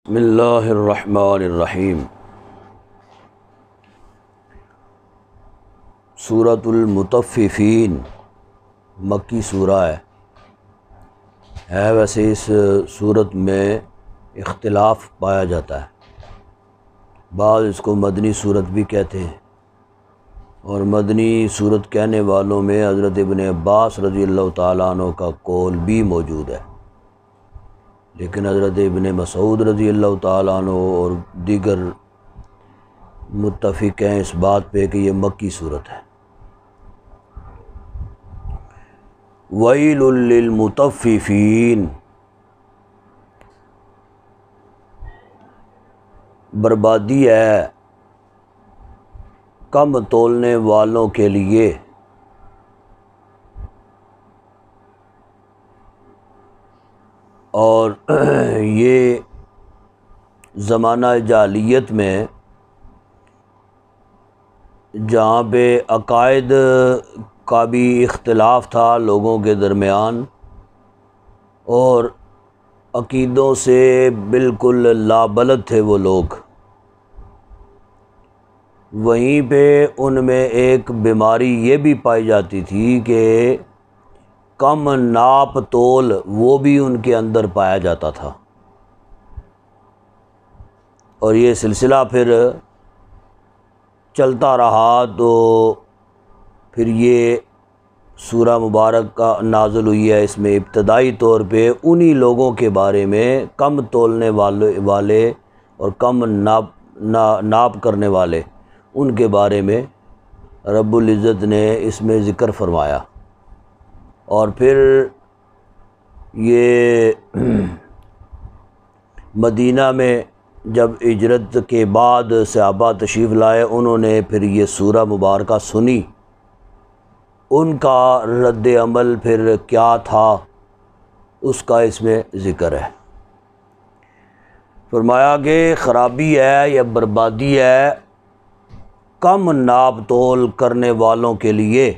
بسم اللہ الرحمن الرحیم۔ سورۃ المطففین مکی سورہ ہے ویسے اس سورت میں اختلاف پایا جاتا ہے، بعض اس کو مدنی سورت بھی کہتے ہیں، اور مدنی سورت کہنے والوں میں حضرت ابن عباس رضی اللہ تعالیٰ عنہ کا قول بھی موجود ہے، لیکن حضرت ابن مسعود رضی اللہ تعالیٰ عنہ اور دیگر متفق ہیں اس بات پہ کہ یہ مکی صورت ہے۔ ویل للمطففین، بربادی ہے کم تولنے والوں کے لیے۔ اور یہ زمانہ جاہلیت میں جہاں پہ عقائد کا بھی اختلاف تھا لوگوں کے درمیان، اور عقیدوں سے بالکل لابلد تھے وہ لوگ، وہیں پہ ان میں ایک بیماری یہ بھی پائی جاتی تھی کہ کم ناپ تول وہ بھی ان کے اندر پایا جاتا تھا، اور یہ سلسلہ پھر چلتا رہا تو پھر یہ سورہ مبارک کا نازل ہوئی ہے۔ اس میں ابتدائی طور پہ انہی لوگوں کے بارے میں، کم تولنے والے اور کم ناپ کرنے والے، ان کے بارے میں رب العزت نے اس میں ذکر فرمایا۔ اور پھر یہ مدینہ میں جب ہجرت کے بعد صحابہ تشریف لائے، انہوں نے پھر یہ سورہ مبارکہ سنی، ان کا رد عمل پھر کیا تھا اس کا اس میں ذکر ہے۔ فرمایا کہ خرابی ہے یا بربادی ہے کم ناپ تول کرنے والوں کے لیے،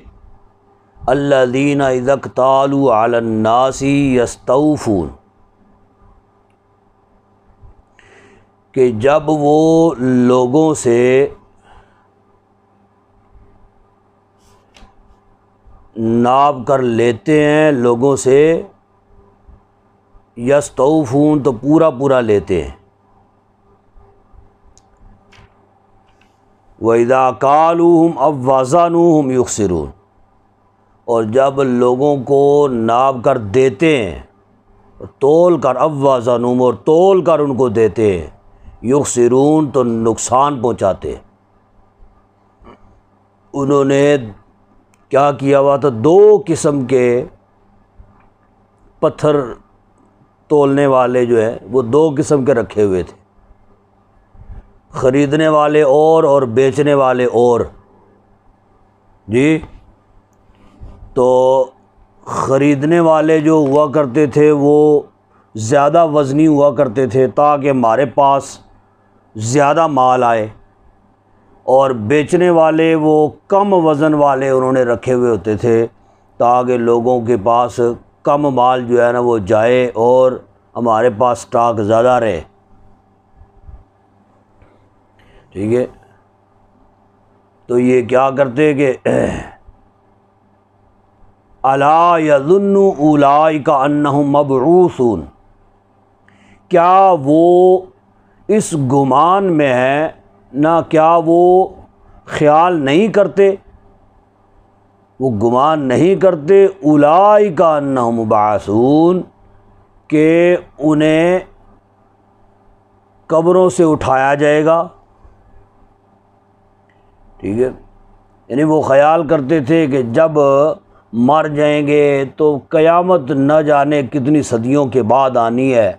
الذین اذا اکتالوا علی الناس یستوفون، کہ جب وہ لوگوں سے ناپ کر لیتے ہیں، لوگوں سے یستوفون تو پورا پورا لیتے ہیں، وَإِذَا كَالُوهُمْ أَو وَّزَنُوهُمْ يُخْسِرُونَ، اور جب لوگوں کو ناپ کر دیتے ہیں، تول کر، اوزنہم، اور تول کر ان کو دیتے ہیں، یخسرون تو نقصان پہنچاتے ہیں۔ انہوں نے کیا کیا ہوا تھا؟ دو قسم کے پتھر تولنے والے جو ہیں وہ دو قسم کے رکھے ہوئے تھے، خریدنے والے اور بیچنے والے اور۔ جی، تو خریدنے والے جو ہوا کرتے تھے وہ زیادہ وزنی ہوا کرتے تھے تاکہ ہمارے پاس زیادہ مال آئے، اور بیچنے والے وہ کم وزن والے انہوں نے رکھے ہوئے ہوتے تھے تاکہ لوگوں کے پاس کم مال جو ہے نا وہ جائے اور ہمارے پاس سٹاک زیادہ رہے۔ ٹھیک ہے، تو یہ کیا کرتے کہ الا یظن اولئک انہم مبعوثون، کیا وہ اس گمان میں ہے نہ، کیا وہ خیال نہیں کرتے، وہ گمان نہیں کرتے اولئک انہم مبعوثون، کہ انہیں قبروں سے اٹھایا جائے گا۔ ٹھیک ہے، یعنی وہ خیال کرتے تھے کہ جب مر جائیں گے تو قیامت نہ جانے کتنی صدیوں کے بعد آنی ہے،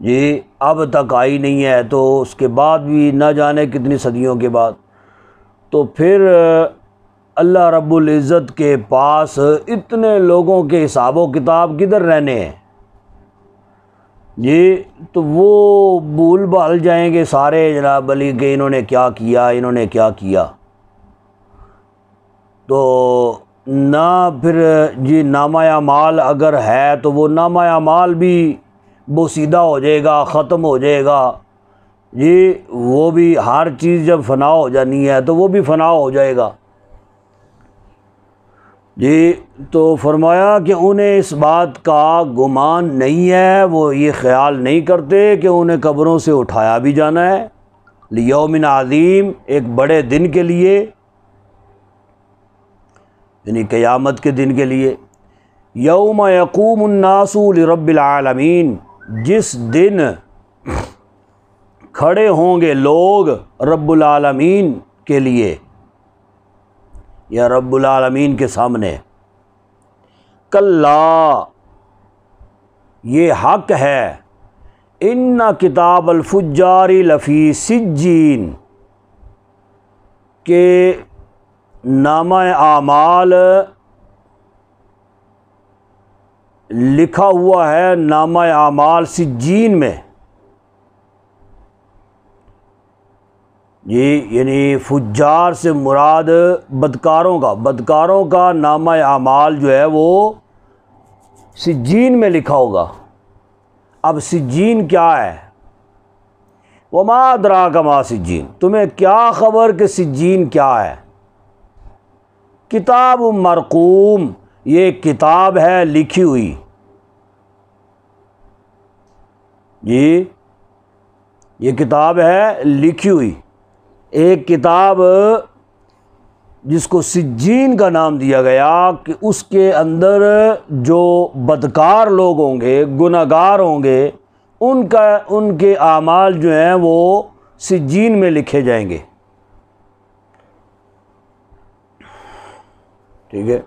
جی اب تک آئی نہیں ہے تو اس کے بعد بھی نہ جانے کتنی صدیوں کے بعد، تو پھر اللہ رب العزت کے پاس اتنے لوگوں کے حساب و کتاب کدھر رہنے ہیں؟ جی تو وہ بھول بھال جائیں گے سارے جناب علی کہ انہوں نے کیا کیا، انہوں نے کیا کیا، تو نہ پھر جی نامہ اعمال اگر ہے تو وہ نامہ اعمال بھی بوسیدہ ہو جائے گا، ختم ہو جائے گا جی، وہ بھی ہر چیز جب فنا ہو جانی ہے تو وہ بھی فنا ہو جائے گا جی۔ تو فرمایا کہ انہیں اس بات کا گمان نہیں ہے، وہ یہ خیال نہیں کرتے کہ انہیں قبروں سے اٹھایا بھی جانا ہے، لیوم عظیم، ایک بڑے دن کے لیے، یعنی قیامت کے دن کے لیے۔ یوم یقوم الناس لرب العالمین، جس دن کھڑے ہوں گے لوگ رب العالمین کے لیے یا رب العالمین کے سامنے۔ کلا، یہ حق ہے، ان کتاب الفجار لفی سجین، کہ نامہ اعمال لکھا ہوا ہے، نامہ اعمال سجین میں جی، یعنی فجار سے مراد بدکاروں کا نامہ اعمال جو ہے وہ سجین میں لکھا ہوگا۔ اب سجین کیا ہے؟ وما ادراک ما سجین، تمہیں کیا خبر کہ سجین کیا ہے؟ کتاب مرقوم، یہ کتاب ہے لکھی ہوئی جی، یہ کتاب ہے لکھی ہوئی، ایک کتاب جس کو سجین کا نام دیا گیا کہ اس کے اندر جو بدکار لوگ ہوں گے، گنہگار ہوں گے، ان کے اعمال جو ہیں وہ سجین میں لکھے جائیں گے، ٹھیک ہے۔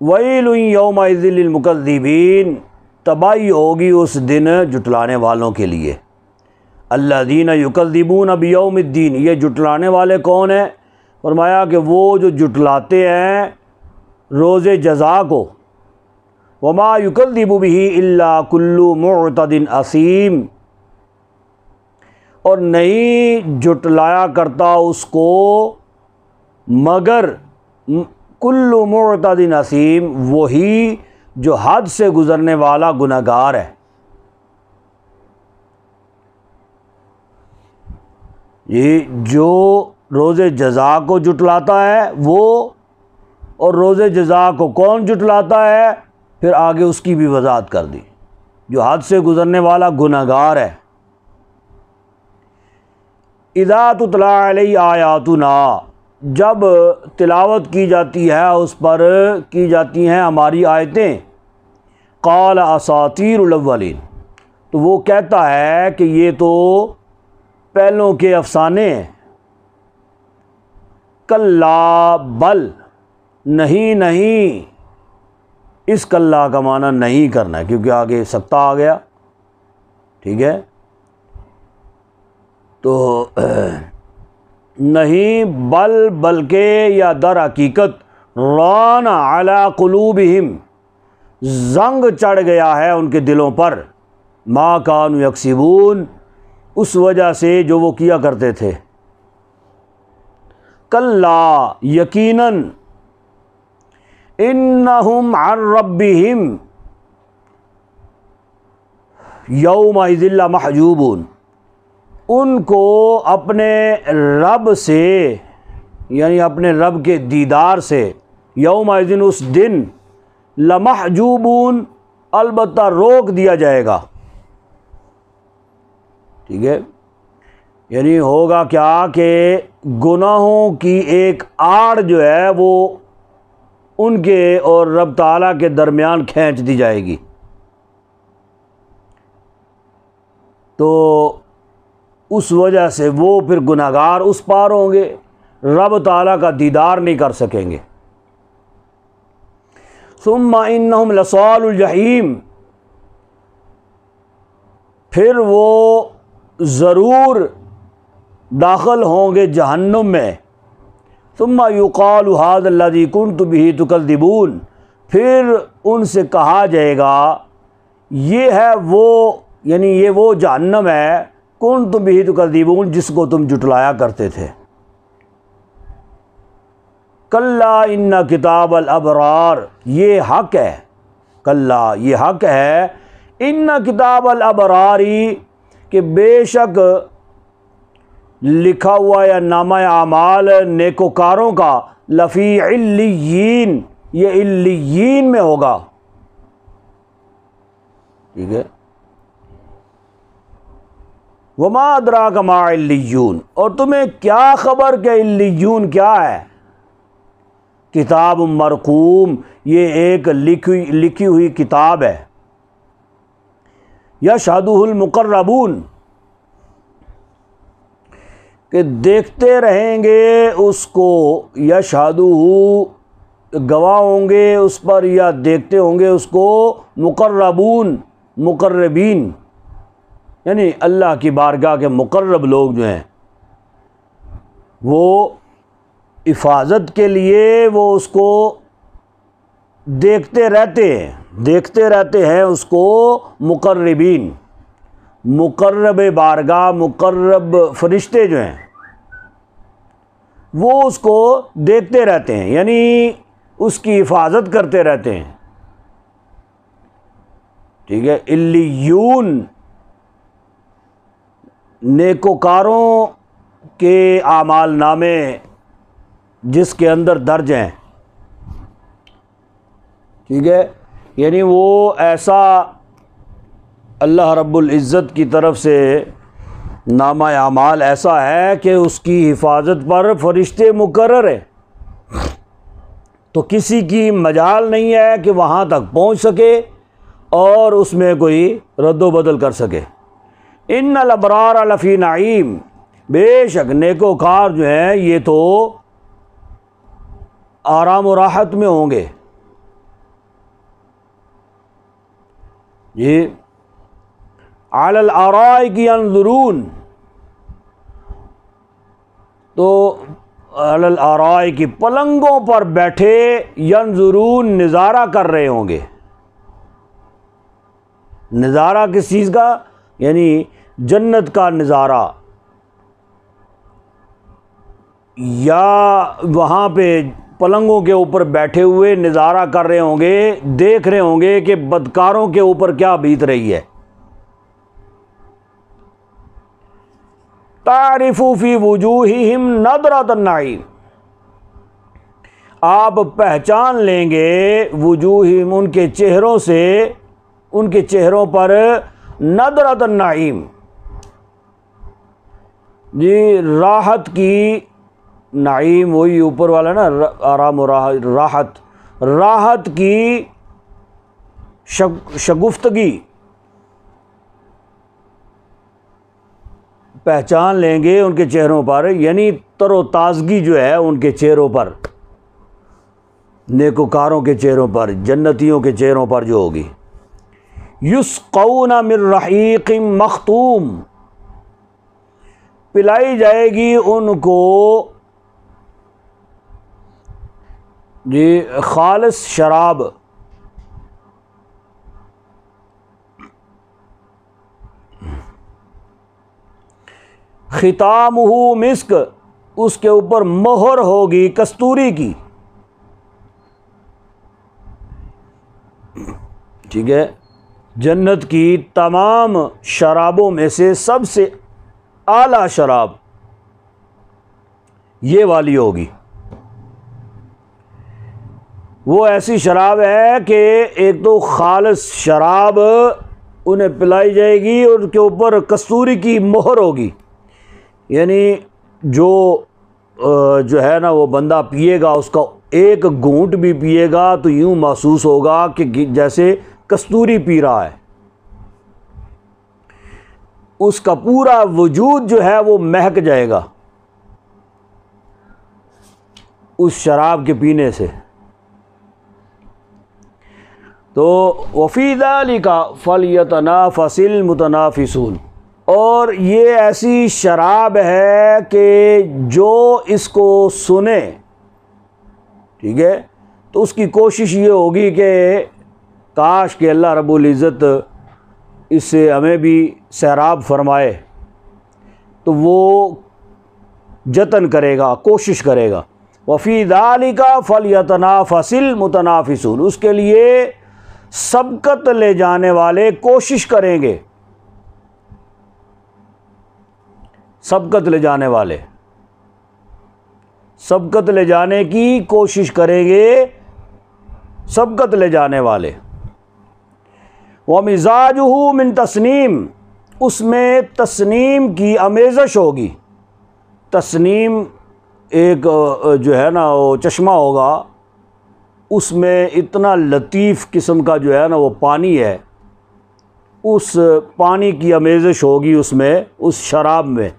ویل یومئذ للمکذبین، تباہی ہوگی اس دن جٹلانے والوں کے لیے۔ الذین یکذبون بیوم الدین، یہ جٹلانے والے کون ہیں؟ فرمایا کہ وہ جو جٹلاتے ہیں روز جزا کو۔ وما یکذب بہ الا کل معتد اثیم، اور نہیں جٹلایا کرتا اس کو مگر کل معتد اثیم، وہی جو حد سے گزرنے والا گنہگار ہے۔ یہ جو روز جزا کو جٹلاتا ہے وہ، اور روز جزا کو کون جٹلاتا ہے، پھر آگے اس کی بھی وضاحت کر دی، جو حد سے گزرنے والا گنہگار ہے۔ اذا تتلی علیہ آیاتنا، جب تلاوت کی جاتی ہے اس پر، کی جاتی ہیں ہماری آیتیں، قال اساطیر الاولین، تو وہ کہتا ہے کہ یہ تو پہلوں کے افسانے ہیں۔ کلا بل، نہیں، اس کلا کا معنی نہیں کرنا ہے کیونکہ آگے سکتہ آ گیا، ٹھیک ہے۔ تو نہیں، بلکہ یا در حقیقت ران علی قلوبہم، زنگ چڑھ گیا ہے ان کے دلوں پر، ما کانوا یکسبون، اس وجہ سے جو وہ کیا کرتے تھے۔ کلا، یقیناً، انہم عن ربہم یومئذ لمحجوبون، ان کو اپنے رب سے، یعنی اپنے رب کے دیدار سے، یومئذ اس دن، لمحجوبون، البتہ روک دیا جائے گا، ٹھیک ہے۔ یعنی ہوگا کیا کہ گناہوں کی ایک آڑ جو ہے وہ ان کے اور رب تعالیٰ کے درمیان کھینچ دی جائے گی، تو اس وجہ سے وہ پھر گناہگار اس پار ہوں گے، رب تعالیٰ کا دیدار نہیں کر سکیں گے۔ ثم انہم لصال الجحیم، پھر وہ ضرور داخل ہوں گے جہنم میں۔ ثم یقال ھذا الذی کنتم بہ تکذبون، پھر ان سے کہا جائے گا یہ ہے وہ، یعنی یہ وہ جہنم ہے، کنتم بہ تکذبون، جس کو تم جٹلایا کرتے تھے۔ کلا ان کتاب الابرار، یہ حق ہے، کلا، یہ حق ہے، ان کتاب الابراری کہ بے شک لکھا ہوا یا نامہ اعمال نیکوکاروں کا لفی علیین یہ علیین میں ہوگا. ٹھیک ہے. وما ادراک ما علیون اور تمہیں کیا خبر کہ علیون کیا ہے. کتاب مرقوم یہ ایک لکھی ہوئی کتاب ہے. یشہدہ المقربون کہ دیکھتے رہیں گے اس کو. یشہدہ گواہ ہوں گے اس پر یا دیکھتے ہوں گے اس کو مقربون مقربین یعنی اللہ کی بارگاہ کے مقرب لوگ جو ہیں وہ حفاظت کے لیے وہ اس کو دیکھتے رہتے ہیں اس کو مقربین. مقرب بارگاہ مقرب فرشتے جو ہیں وہ اس کو دیکھتے رہتے ہیں یعنی اس کی حفاظت کرتے رہتے ہیں. ٹھیک ہے. علیون نیکوکاروں کے اعمال نامے جس کے اندر درج ہیں. ٹھیک ہے. یعنی وہ ایسا اللہ رب العزت کی طرف سے نامہ اعمال ایسا ہے کہ اس کی حفاظت پر فرشتے مقرر ہیں تو کسی کی مجال نہیں ہے کہ وہاں تک پہنچ سکے اور اس میں کوئی رد و بدل کر سکے. ان الابرار لفی نعیم بے شک نیکوکار جو ہیں یہ تو آرام و راحت میں ہوں گے. یہ علی الارائک ینظرون تو علی الارائک پلنگوں پر بیٹھے ینظرون نظارہ کر رہے ہوں گے. نظارہ کس چیز کا؟ یعنی جنت کا نظارہ یا وہاں پہ پلنگوں کے اوپر بیٹھے ہوئے نظارہ کر رہے ہوں گے دیکھ رہے ہوں گے کہ بدکاروں کے اوپر کیا بیت رہی ہے. تعرف فی وجوہہم نضرۃ النعیم آپ پہچان لیں گے وجوہہم ان کے چہروں سے ان کے چہروں پر نضرۃ النعیم جی راحت کی. نعیم وہی اوپر والا نا آرام و راحت کی شگفتگی پہچان لیں گے ان کے چہروں پر یعنی تر و تازگی جو ہے ان کے چہروں پر نیکوکاروں کے چہروں پر جنتیوں کے چہروں پر جو ہوگی. یسقون من رحیق مختوم پلائی جائے گی ان کو جی خالص شراب ختامہ مسک اس کے اوپر مہر ہوگی کستوری کی. ٹھیک ہے. جنت کی تمام شرابوں میں سے سب سے اعلیٰ شراب یہ والی ہوگی. وہ ایسی شراب ہے کہ ایک تو خالص شراب انہیں پلائی جائے گی اور ان کے اوپر کستوری کی مہر ہوگی یعنی جو ہے نا وہ بندہ پیے گا اس کا ایک گھونٹ بھی پیے گا تو یوں محسوس ہوگا کہ جیسے کستوری پی رہا ہے. اس کا پورا وجود جو ہے وہ مہک جائے گا اس شراب کے پینے سے. تو وفی ذلک فلیتنافس المتنافسون اور یہ ایسی شراب ہے کہ جو اس کو سنے ٹھیک ہے تو اس کی کوشش یہ ہوگی کہ کاش کہ اللہ رب العزت اس سے ہمیں بھی سیراب فرمائے تو وہ جتن کرے گا کوشش کرے گا. وفی ذلک فلیتنافس المتنافسون اس کے لیے سبقت لے جانے والے کوشش کریں گے، سبقت لے جانے والے سبقت لے جانے کی کوشش کریں گے، سبقت لے جانے والے۔ وَمِزَاجُهُ مِن تسنیم، اس میں تسنیم کی آمیزش ہوگی۔ تسنیم ایک جو ہے نا وہ چشمہ ہوگا، اس میں اتنا لطیف قسم کا جو ہے نا وہ پانی ہے، اس پانی کی آمیزش ہوگی اس میں، اس شراب میں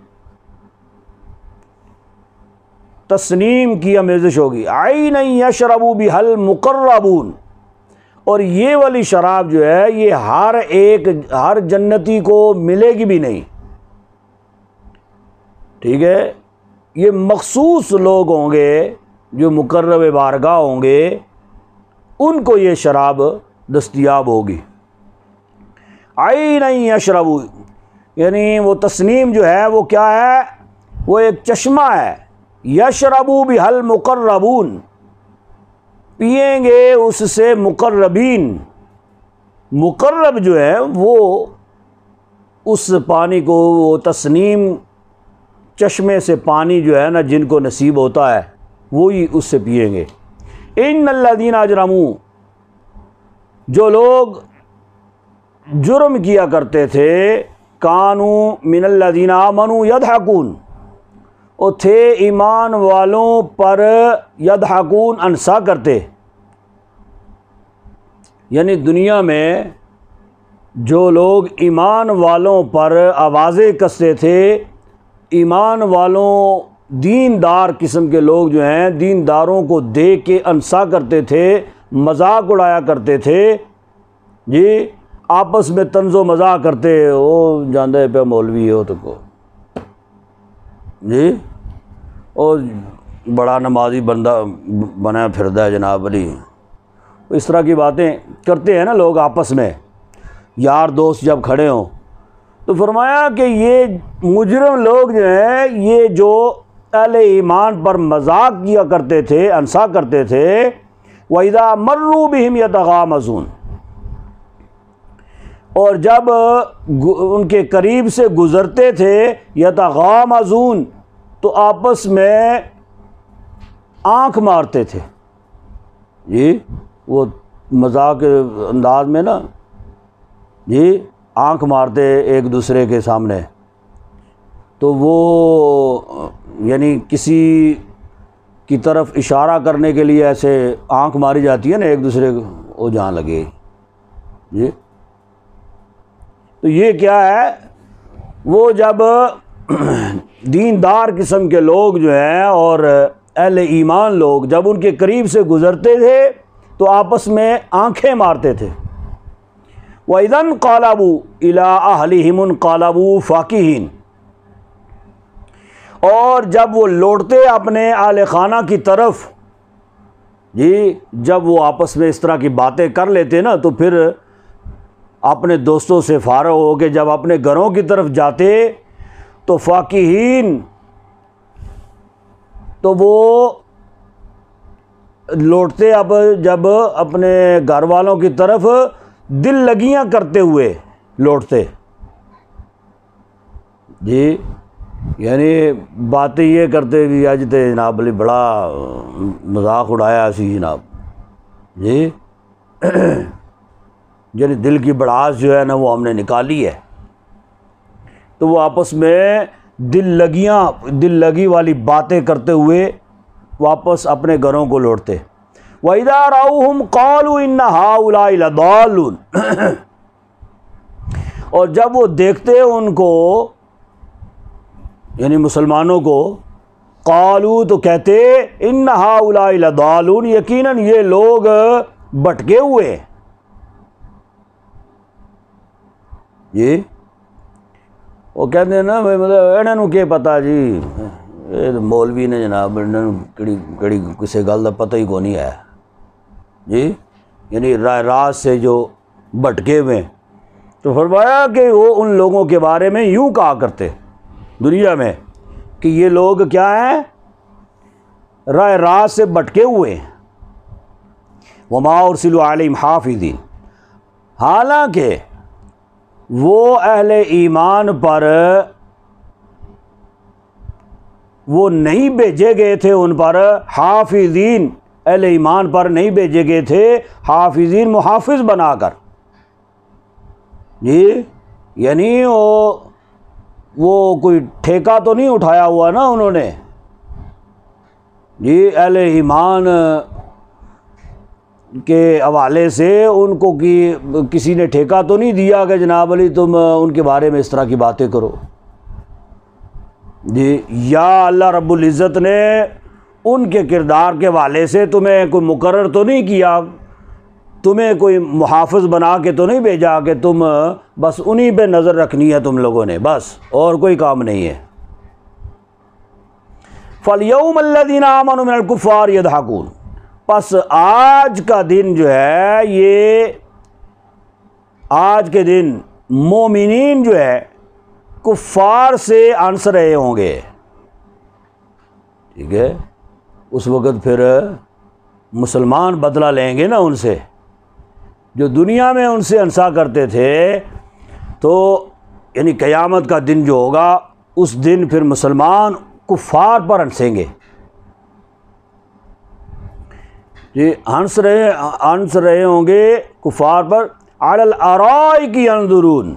تسنیم کی آمیزش ہوگی۔ عَيْنًا يَشْرَبُ بِهَا الْمُقَرَّبُونَ، اور یہ والی شراب جو ہے یہ ہر جنتی کو ملے گی بھی نہیں، ٹھیک ہے، یہ مخصوص لوگ ہوں گے جو مقرب بارگاہ ہوں گے، ان کو یہ شراب دستیاب ہوگی۔ عَيْنًا يَشْرَبُ، یعنی وہ تسنیم جو ہے وہ کیا ہے، وہ ایک چشمہ ہے۔ یشرب بها المقربون، پئیں گے اس سے مقربین، مقرب جو ہے وہ اس پانی کو، وہ تسنیم چشمے سے پانی جو ہے نا جن کو نصیب ہوتا ہے وہی اس سے پئیں گے۔ ان الذین اجرموا، جو لوگ جرم کیا کرتے تھے، کانوا من الذین آمنوا یضحکون، وہ تھے ایمان والوں پر یضحکون، ہنسا کرتے، یعنی دنیا میں جو لوگ ایمان والوں پر آوازیں کستے تھے، ایمان والوں دیندار قسم کے لوگ جو ہیں دینداروں کو دیکھ کے ہنسا کرتے تھے، مذاق اڑایا کرتے تھے، جی آپس میں طنز و مزاح کرتے، وہ جاندے پہ مولوی ہو تو کو جی اور بڑا نمازی بندہ بنا پھردا ہے جناب علی، اس طرح کی باتیں کرتے ہیں نا لوگ آپس میں، یار دوست جب کھڑے ہوں۔ تو فرمایا کہ یہ مجرم لوگ جو ہیں، یہ جو اہل ایمان پر مذاق کیا کرتے تھے، ہنسا کرتے تھے، وَإِذَا مَرُّوا بِهِمْ يَتَغَامَزُونَ، اور جب ان کے قریب سے گزرتے تھے، یتغامزون، تو آپس میں آنکھ مارتے تھے، جی وہ مذاق انداز میں نا، جی آنکھ مارتے ایک دوسرے کے سامنے، تو وہ یعنی کسی کی طرف اشارہ کرنے کے لیے ایسے آنکھ ماری جاتی ہے نا ایک دوسرے کو، وہ جہاں لگے، جی تو یہ کیا ہے، وہ جب دیندار قسم کے لوگ جو ہیں اور اہل ایمان لوگ جب ان کے قریب سے گزرتے تھے تو آپس میں آنکھیں مارتے تھے۔ وَإِذَا انقَلَبُوا إِلَىٰ أَهْلِهِمُ انقَلَبُوا فَكِهِينَ، اور جب وہ لوٹتے اپنے اہل خانہ کی طرف، جی جب وہ آپس میں اس طرح کی باتیں کر لیتے نا تو پھر اپنے دوستوں سے فارغ ہو کے جب اپنے گھروں کی طرف جاتے تو فاکہین، تو وہ لوٹتے اب جب اپنے گھر والوں کی طرف دل لگیاں کرتے ہوئے لوٹتے، جی یعنی باتیں یہ کرتے بھی اج تے جناب علی بڑا مذاق اڑایا اسی جناب، جی یعنی دل کی بڑاس جو ہے نا وہ ہم نے نکالی ہے، تو وہ آپس میں دل لگی والی باتیں کرتے ہوئے واپس اپنے گھروں کو لوٹتے۔ وَإِذَا رَأَوْهُمْ قَالُوا إِنَّ هَؤُلَاءِ لَضَالُّونَ، اور جب وہ دیکھتے ان کو یعنی مسلمانوں کو، قالوا تو کہتے، إِنَّ هَؤُلَاءِ لَضَالُّونَ، یقیناً یہ لوگ بھٹکے ہوئے، جی وہ کہتے ہیں نا مطلب انہوں کیا پتا جی، یہ مولوی نے جناب کہڑی کسی گل کا پتہ ہی کو نہیں ہے، جی یعنی راہ راست سے جو بھٹکے ہوئے۔ تو فرمایا کہ وہ ان لوگوں کے بارے میں یوں کہا کرتے دنیا میں کہ یہ لوگ کیا ہیں، راہ راست سے بھٹکے ہوئے ہیں۔ وما ارسلوا علیہم حافظین، حالانکہ وہ اہل ایمان پر وہ نہیں بھیجے گئے تھے، ان پر حافظین، اہل ایمان پر نہیں بھیجے گئے تھے حافظین، محافظ بنا کر، جی یعنی وہ کوئی ٹھیکہ تو نہیں اٹھایا ہوا نا انہوں نے، جی اہل ایمان کے حوالے سے ان کو کسی نے ٹھیکہ تو نہیں دیا کہ جناب علی تم ان کے بارے میں اس طرح کی باتیں کرو، جی یا اللہ رب العزت نے ان کے کردار کے حوالے سے تمہیں کوئی مقرر تو نہیں کیا، تمہیں کوئی محافظ بنا کے تو نہیں بھیجا کہ تم بس انہی پہ نظر رکھنی ہے تم لوگوں نے، بس اور کوئی کام نہیں ہے۔ فَالْيَوْمَ الَّذِينَ آمَنُوا مِنَ الْكُفَّارِ يَضْحَكُونَ، پس آج کا دن جو ہے، یہ آج کے دن مومنین جو ہے کفار سے ہنس رہے ہوں گے، ٹھیک ہے، اس وقت پھر مسلمان بدلہ لیں گے نا ان سے، جو دنیا میں ان سے ہنسا کرتے تھے، تو یعنی قیامت کا دن جو ہوگا اس دن پھر مسلمان کفار پر ہنسیں گے، جی ہنس رہے ہوں گے کفار پر، علی الارائک ینظرون،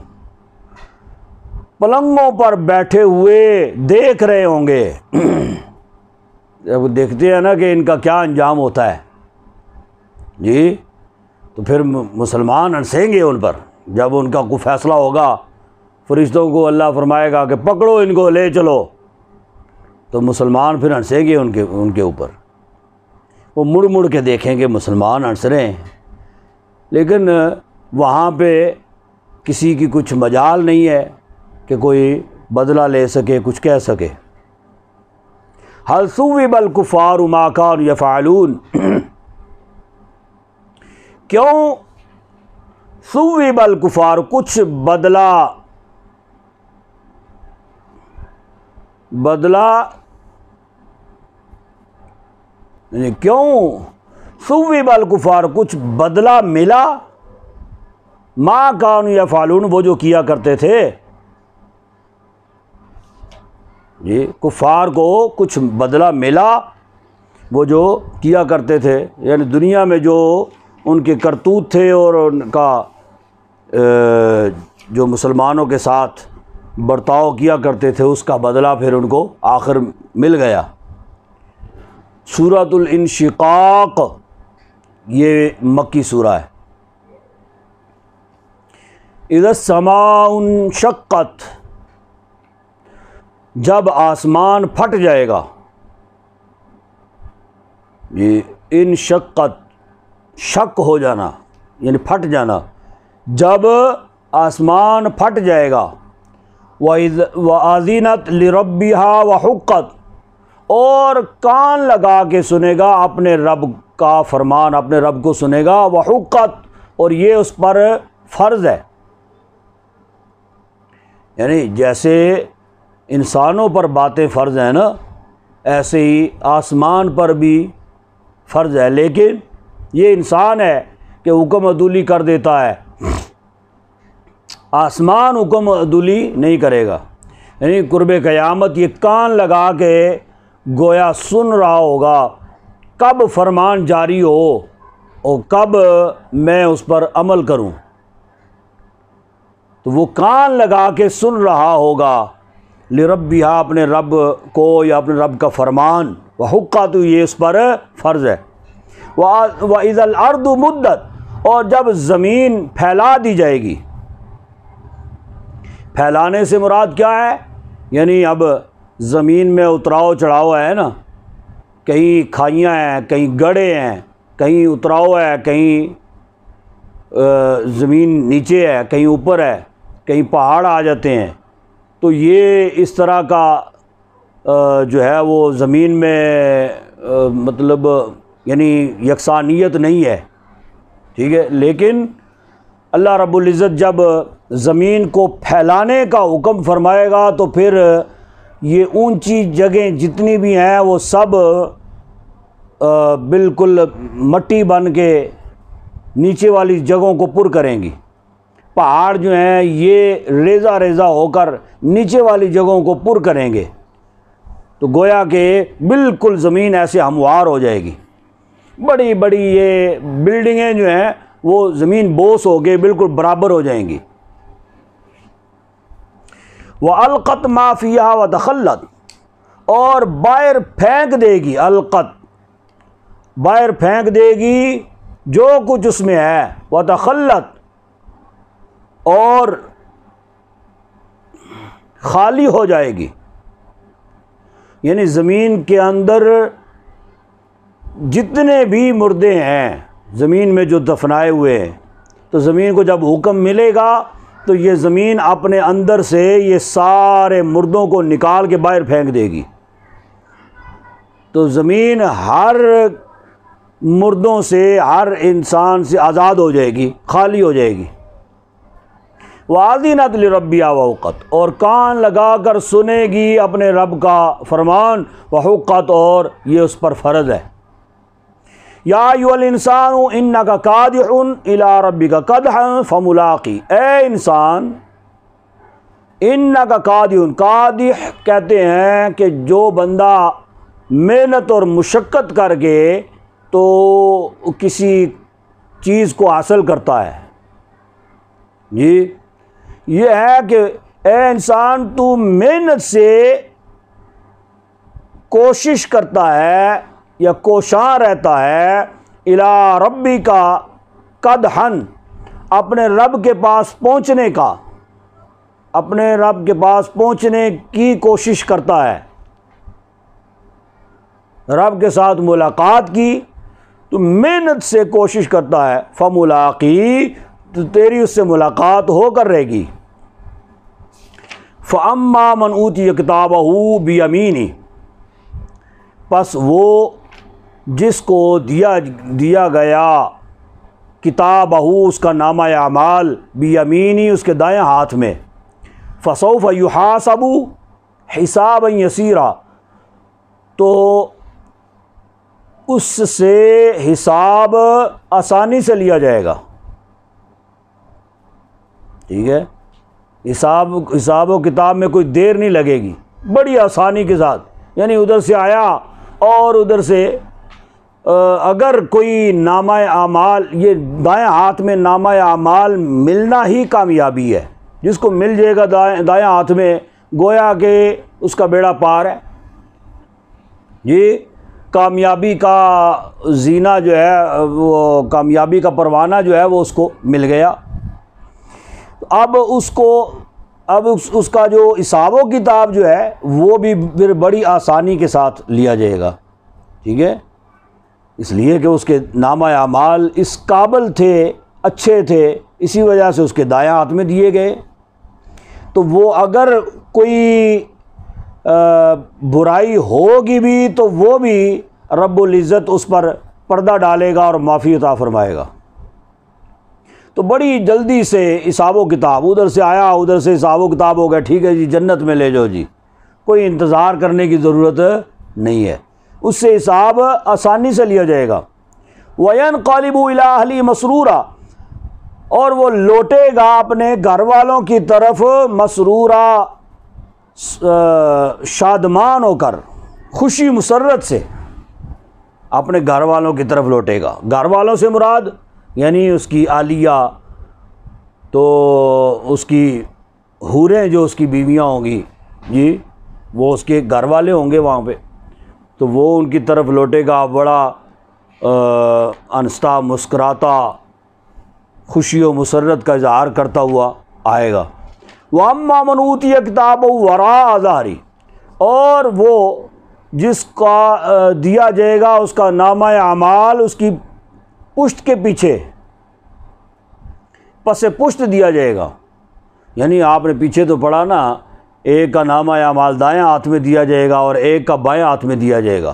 پلنگوں پر بیٹھے ہوئے دیکھ رہے ہوں گے، جب دیکھتے ہیں نا کہ ان کا کیا انجام ہوتا ہے، جی تو پھر مسلمان ہنسیں گے ان پر، جب ان کا کوئی فیصلہ ہوگا، فرشتوں کو اللہ فرمائے گا کہ پکڑو ان کو لے چلو، تو مسلمان پھر ہنسیں گے ان کے اوپر، وہ مڑ مڑ کے دیکھیں گے مسلمان ہنس رہے ہیں، لیکن وہاں پہ کسی کی کچھ مجال نہیں ہے کہ کوئی بدلہ لے سکے، کچھ کہہ سکے۔ هل ثوب الکفار ما كانوا یفعلون، کیوں ثوب الکفار، کچھ بدلہ یعنی کیوں ثوب الکفار، کچھ بدلہ ملا، ما كانوا یفعلون، وہ جو کیا کرتے تھے، جی کفار کو کچھ بدلہ ملا وہ جو کیا کرتے تھے، یعنی دنیا میں جو ان کے کرتوت تھے اور ان کا جو مسلمانوں کے ساتھ برتاؤ کیا کرتے تھے، اس کا بدلہ پھر ان کو آخر مل گیا۔ سورۃ الانشقاق یہ مکی سورہ ہے۔ اذا السماء انشقت، جب آسمان پھٹ جائے گا، یہ انشقت شق ہو جانا یعنی پھٹ جانا، جب آسمان پھٹ جائے گا، وَأَذِنَتْ لِرَبِّهَا وَحُقَّتْ، اور کان لگا کے سنے گا اپنے رب کا فرمان، اپنے رب کو سنے گا، وحقت، اور یہ اس پر فرض ہے، یعنی جیسے انسانوں پر باتیں فرض ہیں نا، ایسے ہی آسمان پر بھی فرض ہے، لیکن یہ انسان ہے کہ حکم عدولی کر دیتا ہے، آسمان حکم عدولی نہیں کرے گا، یعنی قرب قیامت یہ کان لگا کے گویا سن رہا ہوگا کب فرمان جاری ہو اور کب میں اس پر عمل کروں، تو وہ کان لگا کے سن رہا ہوگا، لربھا، اپنے رب کو یا اپنے رب کا فرمان، وحقہ، تو یہ اس پر فرض ہے۔ وَإِذَا الْأَرْضُ مُدَّتْ، اور جب زمین پھیلا دی جائے گی، پھیلانے سے مراد کیا ہے، یعنی اب زمین میں اتراؤ چڑھاؤ ہے نا، کہیں کھائیاں ہیں، کہیں گڑھے ہیں، کہیں اتراؤ ہے، کہیں زمین نیچے ہے، کہیں اوپر ہے، کہیں پہاڑ آ جاتے ہیں، تو یہ اس طرح کا جو ہے وہ زمین میں مطلب یعنی یکسانیت نہیں ہے، ٹھیک ہے، لیکن اللہ رب العزت جب زمین کو پھیلانے کا حکم فرمائے گا تو پھر یہ اونچی جگہیں جتنی بھی ہیں وہ سب بالکل مٹی بن کے نیچے والی جگہوں کو پر کریں گی، پہاڑ جو ہیں یہ ریزہ ریزہ ہو کر نیچے والی جگہوں کو پر کریں گے، تو گویا کہ بالکل زمین ایسے ہموار ہو جائے گی، بڑی بڑی یہ بلڈنگیں جو ہیں وہ زمین بوس ہو کے بالکل برابر ہو جائیں گی۔ وَأَلْقَتْ مَا فِيهَا وَتَخَلَّتْ، اور باہر پھینک دے گی، القت باہر پھینک دے گی جو کچھ اس میں ہے، وَتَخَلَّتْ اور خالی ہو جائے گی، یعنی زمین کے اندر جتنے بھی مردے ہیں زمین میں جو دفنائے ہوئے ہیں، تو زمین کو جب حکم ملے گا تو یہ زمین اپنے اندر سے یہ سارے مردوں کو نکال کے باہر پھینک دے گی، تو زمین ہر مردوں سے، ہر انسان سے آزاد ہو جائے گی، خالی ہو جائے گی۔ وَأَذِنَتْ لِرَبِّهَا وَحُقَّتْ، اور کان لگا کر سنے گی اپنے رب کا فرمان، وحقت اور یہ اس پر فرض ہے۔ یا ایھا الانسان انک کادح الی ربک کدحا فملاقی، اے انسان انک کادح، کادح کہتے ہیں کہ جو بندہ محنت اور مشقت کر کے تو کسی چیز کو حاصل کرتا ہے، جی یہ ہے کہ اے انسان تو محنت سے کوشش کرتا ہے یا کوشاں رہتا ہے، الی ربی کا قدحن، اپنے رب کے پاس پہنچنے کا، اپنے رب کے پاس پہنچنے کی کوشش کرتا ہے، رب کے ساتھ ملاقات کی تو محنت سے کوشش کرتا ہے، فملاقی تو تیری اس سے ملاقات ہو کر رہے گی۔ فَأَمَّا مَنْ أُوتِيَ كِتَابَهُ بِيَمِينِهِ، پس وہ جس کو دیا گیا کتابہ اس کا نامہ اعمال، بیمینی اس کے دائیں ہاتھ میں، فسوف یحاسب حسابا یسیرا، تو اس سے حساب آسانی سے لیا جائے گا، ٹھیک ہے، حساب و کتاب میں کوئی دیر نہیں لگے گی، بڑی آسانی کے ساتھ، یعنی ادھر سے آیا اور ادھر سے اگر کوئی نامہ اعمال، یہ دائیں ہاتھ میں نامہ اعمال ملنا ہی کامیابی ہے، جس کو مل جائے گا دائیں ہاتھ میں گویا کہ اس کا بیڑا پار ہے، یہ کامیابی کا زینہ جو ہے، وہ کامیابی کا پروانہ جو ہے وہ اس کو مل گیا۔ اب اس کا جو حساب و کتاب جو ہے وہ بھی پھر بڑی آسانی کے ساتھ لیا جائے گا، ٹھیک ہے، اس لیے کہ اس کے نامہ اعمال اس قابل تھے، اچھے تھے، اسی وجہ سے اس کے دائیں ہاتھ میں دیے گئے، تو وہ اگر کوئی برائی ہوگی بھی تو وہ بھی رب العزت اس پر پردہ ڈالے گا اور معافی عطا فرمائے گا۔ تو بڑی جلدی سے حساب و کتاب، ادھر سے آیا ادھر سے حساب و کتاب ہو گیا، ٹھیک ہے جی جنت میں لے جاؤ جی، کوئی انتظار کرنے کی ضرورت نہیں ہے، اس سے حساب آسانی سے لیا جائے گا۔ وَيَنْقَلِبُ إِلَىٰ أَهْلِهِ مَسْرُورًا، اور وہ لوٹے گا اپنے گھر والوں کی طرف مسرورا، شادمان ہو کر، خوشی مسرت سے اپنے گھر والوں کی طرف لوٹے گا۔ گھر والوں سے مراد یعنی اس کی اہلیہ، تو اس کی حوریں جو اس کی بیویاں ہوں گی، جی وہ اس کے گھر والے ہوں گے وہاں پہ، تو وہ ان کی طرف لوٹے گا بڑا انستا، مسکراتا، خوشی و مسرت کا اظہار کرتا ہوا آئے گا۔ وَأَمَّا مَنْ أُوتِيَ كِتَابَهُ وَرَاءَ ظَهْرِهِ، اور وہ جس کا دیا جائے گا اس کا نامہ اعمال اس کی پشت کے پیچھے، پس پشت دیا جائے گا، یعنی آپ نے پیچھے تو پڑھا نا، ایک کا نامہ اعمال دائیں ہاتھ میں دیا جائے گا اور ایک کا بائیں ہاتھ میں دیا جائے گا۔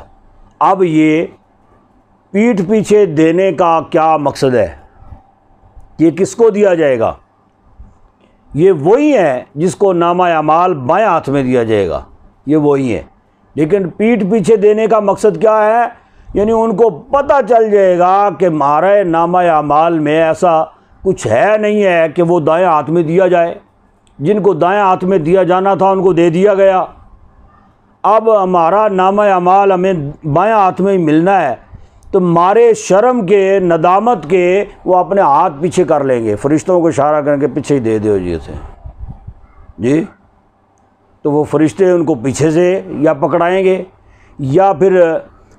اب یہ پیٹھ پیچھے دینے کا کیا مقصد ہے؟ یہ کس کو دیا جائے گا؟ یہ وہی ہے جس کو نامہ اعمال بائیں ہاتھ میں دیا جائے گا، یہ وہی ہے، لیکن پیٹھ پیچھے دینے کا مقصد کیا ہے؟ یعنی ان کو پتہ چل جائے گا کہ ہمارے نامہ اعمال میں ایسا کچھ ہے نہیں ہے کہ وہ دائیں ہاتھ میں دیا جائے، جن کو دائیں ہاتھ میں دیا جانا تھا ان کو دے دیا گیا، اب ہمارا نامہ اعمال ہمیں بائیں ہاتھ میں ہی ملنا ہے، تو مارے شرم کے، ندامت کے وہ اپنے ہاتھ پیچھے کر لیں گے، فرشتوں کو اشارہ کریں گے پیچھے ہی دے دو جی اسے جی، تو وہ فرشتے ان کو پیچھے سے یا پکڑائیں گے، یا پھر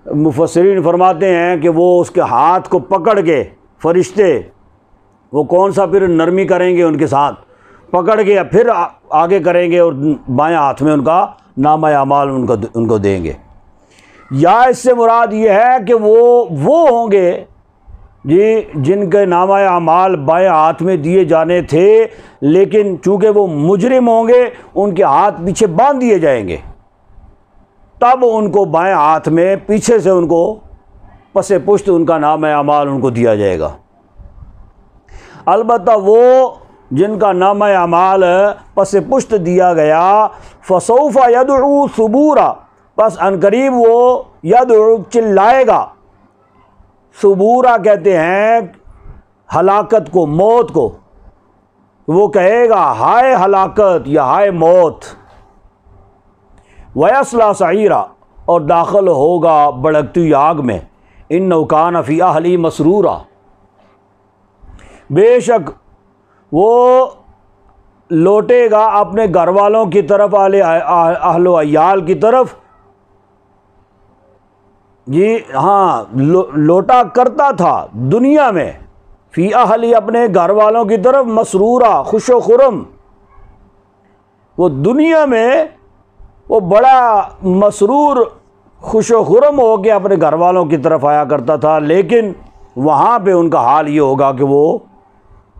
مفسرین فرماتے ہیں کہ وہ اس کے ہاتھ کو پکڑ کے فرشتے وہ کون سا پھر نرمی کریں گے ان کے ساتھ، پکڑ کے پھر آگے کریں گے اور بائیں ہاتھ میں ان کا نامہ اعمال ان کو دیں گے۔ یا اس سے مراد یہ ہے کہ وہ ہوں گے جی جن کے نامہ اعمال بائیں ہاتھ میں دیے جانے تھے، لیکن چونکہ وہ مجرم ہوں گے ان کے ہاتھ پیچھے باندھ دیے جائیں گے، تب ان کو بائیں ہاتھ میں پیچھے سے ان کو پس پشت ان کا نامہ اعمال ان کو دیا جائے گا۔ البتہ وہ جن کا نامہ اعمال پس پشت دیا گیا، فسوف یدعو ثبورا، پس عنقریب وہ یدعو چلائے گا، ثبورا کہتے ہیں ہلاکت کو، موت کو، وہ کہے گا ہائے ہلاکت یا ہائے موت، ویصلی سعیرا، اور داخل ہوگا بھڑکتی آگ میں، انہ کان فی اہلی مسرورا، بے شک وہ لوٹے گا اپنے گھر والوں کی طرف، اہل و عیال کی طرف، جی ہاں لوٹا کرتا تھا دنیا میں، فی اہلی اپنے گھر والوں کی طرف، مسرورا خوش و خرم، وہ دنیا میں وہ بڑا مسرور خوش و خرم ہو کے اپنے گھر والوں کی طرف آیا کرتا تھا، لیکن وہاں پہ ان کا حال یہ ہوگا کہ وہ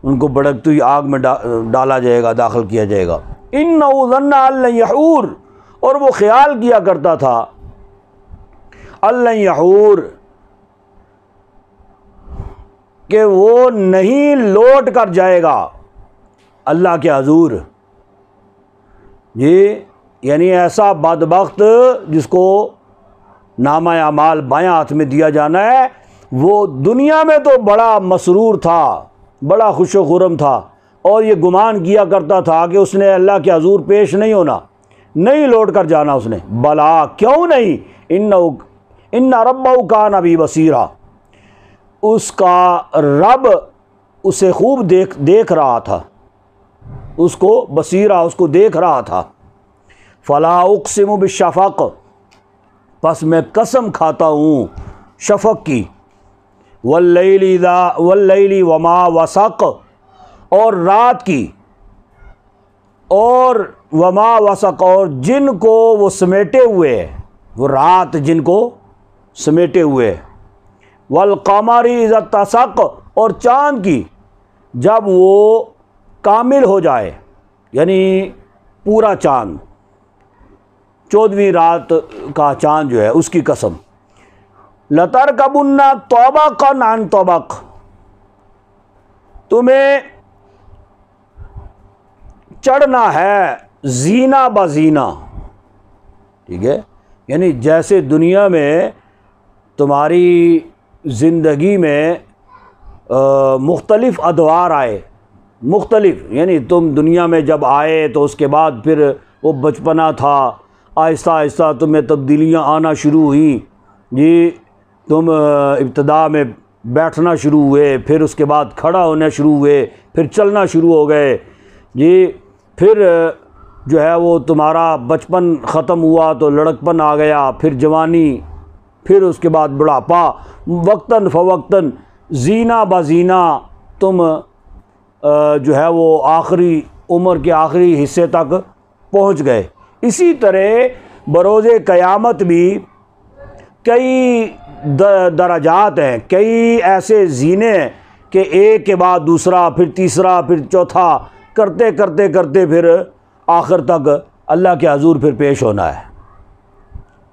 ان کو بھڑکتی ہوئی آگ میں ڈالا جائے گا، داخل کیا جائے گا۔ اِنَّهُ ظَنَّ أَن لَّن يَحُورَ، اور وہ خیال کیا کرتا تھا أَن يَحُورَ کہ وہ نہیں لوٹ کر جائے گا اللہ کے حضور، جی یعنی ایسا بدبخت جس کو نامہ اعمال بائیں ہاتھ میں دیا جانا ہے، وہ دنیا میں تو بڑا مسرور تھا، بڑا خوش و خرم تھا، اور یہ گمان کیا کرتا تھا کہ اس نے اللہ کے حضور پیش نہیں ہونا، نہیں لوٹ کر جانا اس نے، بلا کیوں نہیں، ان ربہ کان بہ بصیرا، اس کا رب اسے خوب دیکھ رہا تھا، اس کو بصیرہ اس کو دیکھ رہا تھا۔ فلا اقسم بالشفق، پس میں قسم کھاتا ہوں شفق کی، واللیل وما وسق، اور رات کی، اور وما وسق، اور جن کو وہ سمیٹے ہوئے، وہ رات جن کو سمیٹے ہوئے، والقمر اذا اتسق، اور چاند کی جب وہ کامل ہو جائے، یعنی پورا چاند، 14ویں رات کا چاند جو ہے اس کی قسم۔ لَتَرْكَبُنَّ طَبَقًا عَنْ طَبَقٍ، تمہیں چڑھنا ہے زینہ بزینہ، ٹھیک ہے، یعنی جیسے دنیا میں تمہاری زندگی میں مختلف ادوار آئے، مختلف، یعنی تم دنیا میں جب آئے تو اس کے بعد پھر وہ بچپنا تھا، آہستہ آہستہ تمہیں تبدیلیاں آنا شروع ہوئیں، جی تم ابتدا میں بیٹھنا شروع ہوئے، پھر اس کے بعد کھڑا ہونا شروع ہوئے، پھر چلنا شروع ہو گئے، جی پھر جو ہے وہ تمہارا بچپن ختم ہوا تو لڑکپن آ گیا، پھر جوانی، پھر اس کے بعد بڑھاپا، وقتاً فوقتاً زینہ بزینہ تم جو ہے وہ آخری عمر کے آخری حصے تک پہنچ گئے۔ اسی طرح بروز قیامت بھی کئی درجات ہیں، کئی ایسے زینے ہیں کہ ایک کے بعد دوسرا، پھر تیسرا، پھر چوتھا، کرتے کرتے کرتے پھر آخر تک اللہ کے حضور پھر پیش ہونا ہے،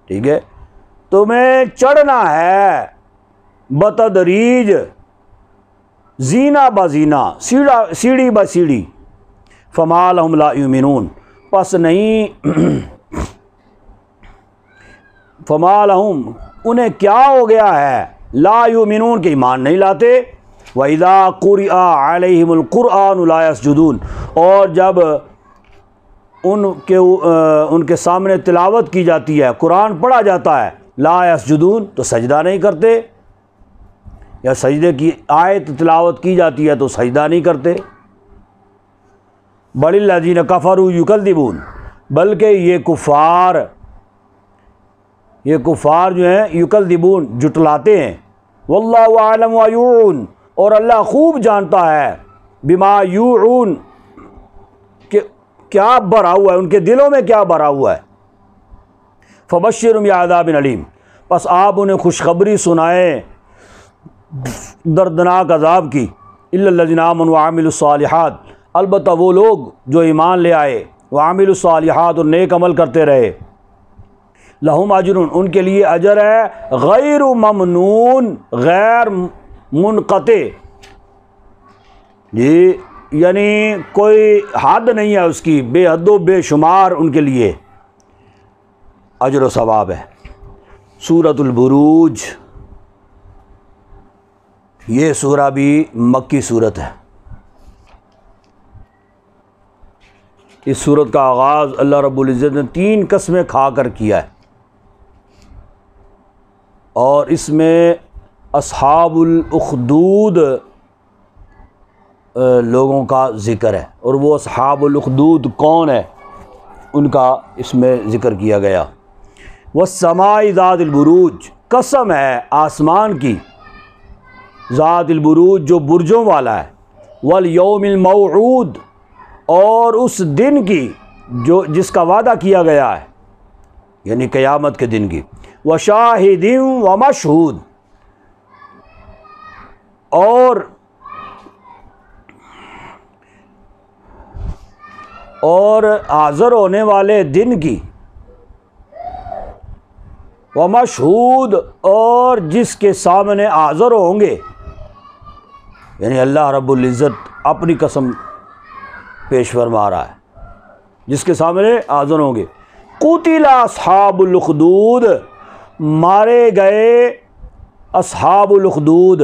ٹھیک ہے۔ تمہیں چڑھنا ہے بتدریج، زینہ بزینہ، سیڑھی بسیڑھی، فما لہم لا یؤمنون، پس نہیں فما لہم انہیں کیا ہو گیا ہے، لا یؤمنون کہ ایمان نہیں لاتے، وَإِذَا قُرِئَ عَلَيْهِمُ الْقُرْآنُ لَا يَسْجُدُونَ، اور جب ان کے سامنے تلاوت کی جاتی ہے، قرآن پڑھا جاتا ہے، لا یسجدون، تو سجدہ نہیں کرتے، یا سجدے کی آیت تلاوت کی جاتی ہے تو سجدہ نہیں کرتے۔ بل الذین کفروا یکذبون، بلکہ یہ کفار جو ہیں یکذبون، جٹلاتے ہیں، واللہ اعلم ما یوعون، اور اللہ خوب جانتا ہے بما یوعون، کہ کیا بھرا ہوا ہے ان کے دلوں میں، کیا بھرا ہوا ہے۔ فبشرہم بعذاب علیم، پس آپ انہیں خوشخبری سنائیں دردناک عذاب کی۔ الا الذین آمنوا وعملوا الصالحات، البتہ وہ لوگ جو ایمان لے آئے، وعملوا الصالحات، اور نیک عمل کرتے رہے، لہم اجر، ان کے لیے اجر ہے، غیر ممنون، غیر منقطع، جی یعنی کوئی حد نہیں ہے اس کی، بے حد و بے شمار ان کے لیے اجر و ثواب ہے۔ سورۃ البروج، یہ سورہ بھی مکی سورت ہے۔ اس سورت کا آغاز اللہ رب العزت نے 3 قسمیں کھا کر کیا ہے، اور اس میں اصحاب الاخدود لوگوں کا ذکر ہے، اور وہ اصحاب الاخدود کون ہے ان کا اس میں ذکر کیا گیا۔ والسماء ذات البروج، قسم ہے آسمان کی، ذات البروج جو برجوں والا ہے، والیوم الموعود، اور اس دن کی جس کا وعدہ کیا گیا ہے، یعنی قیامت کے دن کی، وشاہد ومشہود، اور حاضر ہونے والے دن کی، ومشہود، اور جس کے سامنے حاضر ہوں گے، یعنی اللہ رب العزت اپنی قسم پیش فرما رہا ہے، جس کے سامنے حاضر ہوں گے۔ قتل اصحاب الاخدود، مارے گئے اصحاب الاخدود،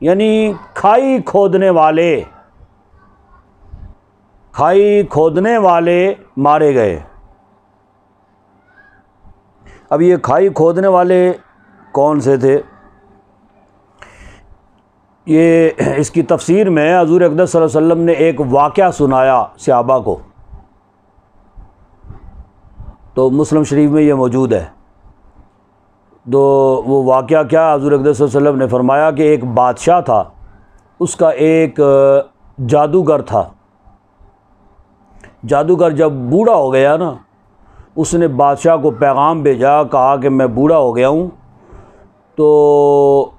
یعنی کھائی کھودنے والے مارے گئے۔ اب یہ کھائی کھودنے والے کون سے تھے؟ یہ اس کی تفسیر میں حضور اقدس صلی اللہ علیہ وسلم نے ایک واقعہ سنایا صحابہ کو، تو مسلم شریف میں یہ موجود ہے۔ تو وہ واقعہ کیا، حضور اقدس صلی اللہ علیہ وسلم نے فرمایا کہ ایک بادشاہ تھا، اس کا ایک جادوگر تھا۔ جادوگر جب بوڑھا ہو گیا نا، اس نے بادشاہ کو پیغام بھیجا، کہا کہ میں بوڑھا ہو گیا ہوں، تو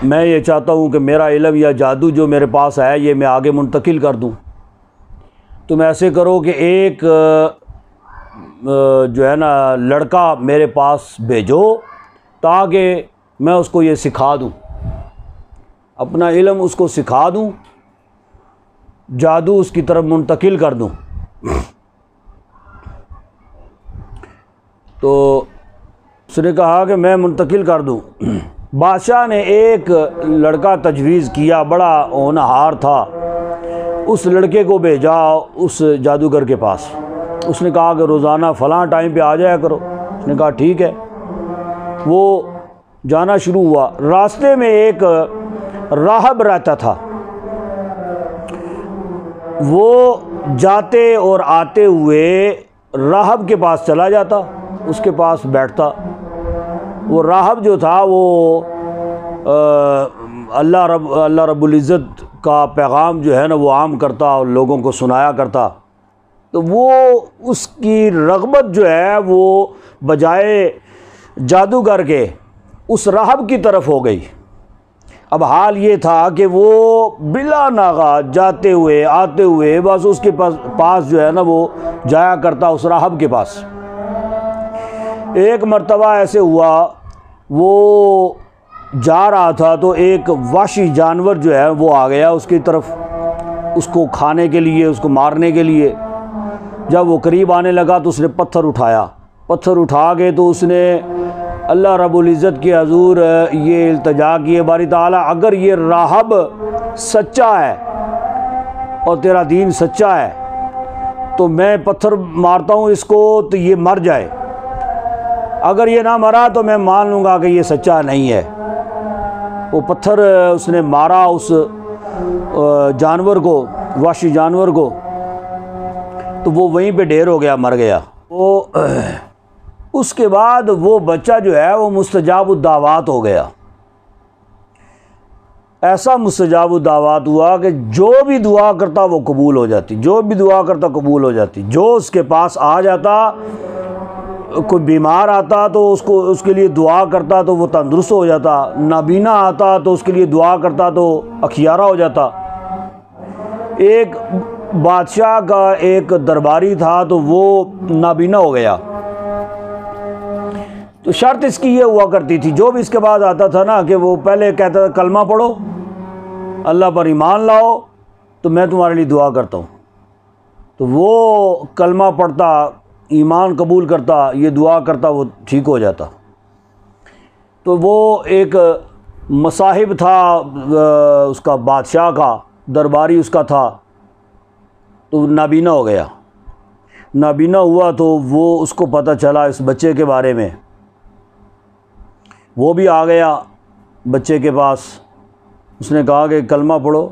میں یہ چاہتا ہوں کہ میرا علم یا جادو جو میرے پاس ہے یہ میں آگے منتقل کر دوں۔ تم ایسے کرو کہ ایک جو ہے نا لڑکا میرے پاس بھیجو، تاکہ میں اس کو یہ سکھا دوں، اپنا علم اس کو سکھا دوں، جادو اس کی طرف منتقل کر دوں۔ تو اس نے کہا کہ میں منتقل کر دوں۔ بادشاہ نے ایک لڑکا تجویز کیا، بڑا ہونہار تھا، اس لڑکے کو بھیجا اس جادوگر کے پاس۔ اس نے کہا کہ روزانہ فلاں ٹائم پہ آ جایا کرو۔ اس نے کہا ٹھیک ہے۔ وہ جانا شروع ہوا، راستے میں ایک راہب رہتا تھا، وہ جاتے اور آتے ہوئے راہب کے پاس چلا جاتا، اس کے پاس بیٹھتا۔ وہ راہب جو تھا وہ اللہ رب العزت کا پیغام جو ہے نا وہ عام کرتا اور لوگوں کو سنایا کرتا۔ تو وہ اس کی رغبت جو ہے وہ بجائے جادوگر کے اس راہب کی طرف ہو گئی۔ اب حال یہ تھا کہ وہ بلا ناغہ جاتے ہوئے آتے ہوئے بس اس کے پاس جو ہے نا وہ جایا کرتا، اس راہب کے پاس۔ ایک مرتبہ ایسے ہوا، وہ جا رہا تھا تو ایک وحشی جانور جو ہے وہ آ گیا اس کی طرف، اس کو کھانے کے لیے، اس کو مارنے کے لیے۔ جب وہ قریب آنے لگا تو اس نے پتھر اٹھایا، پتھر اٹھا کے تو اس نے اللہ رب العزت کے حضور یہ التجا کی، باری تعالیٰ اگر یہ راہب سچا ہے اور تیرا دین سچا ہے تو میں پتھر مارتا ہوں اس کو تو یہ مر جائے، اگر یہ نہ مرا تو میں مان لوں گا کہ یہ سچا نہیں ہے۔ وہ پتھر اس نے مارا اس جانور کو، وحشی جانور کو، تو وہ وہیں پہ ڈھیر ہو گیا، مر گیا۔ وہ اس کے بعد وہ بچہ جو ہے وہ مستجاب الدعوات ہو گیا، ایسا مستجاب الدعوات ہوا کہ جو بھی دعا کرتا وہ قبول ہو جاتی، جو بھی دعا کرتا قبول ہو جاتی۔ جو اس کے پاس آ جاتا، کوئی بیمار آتا تو اس کے لیے دعا کرتا تو وہ تندرست ہو جاتا، نابینا آتا تو اس کے لیے دعا کرتا تو اخیارہ ہو جاتا۔ ایک بادشاہ کا ایک درباری تھا تو وہ نابینا ہو گیا، تو شرط اس کی یہ ہوا کرتی تھی، جو بھی اس کے بعد آتا تھا نا کہ وہ پہلے کہتا تھا کلمہ پڑھو، اللہ پر ایمان لاؤ تو میں تمہارے لیے دعا کرتا ہوں۔ تو وہ کلمہ پڑھتا، ایمان قبول کرتا، یہ دعا کرتا، وہ ٹھیک ہو جاتا۔ تو وہ ایک مصاحب تھا اس کا، بادشاہ کا درباری اس کا تھا، تو نابینا ہو گیا۔ نابینا ہوا تو وہ اس کو پتہ چلا اس بچے کے بارے میں، وہ بھی آ گیا بچے کے پاس، اس نے کہا کہ کلمہ پڑھو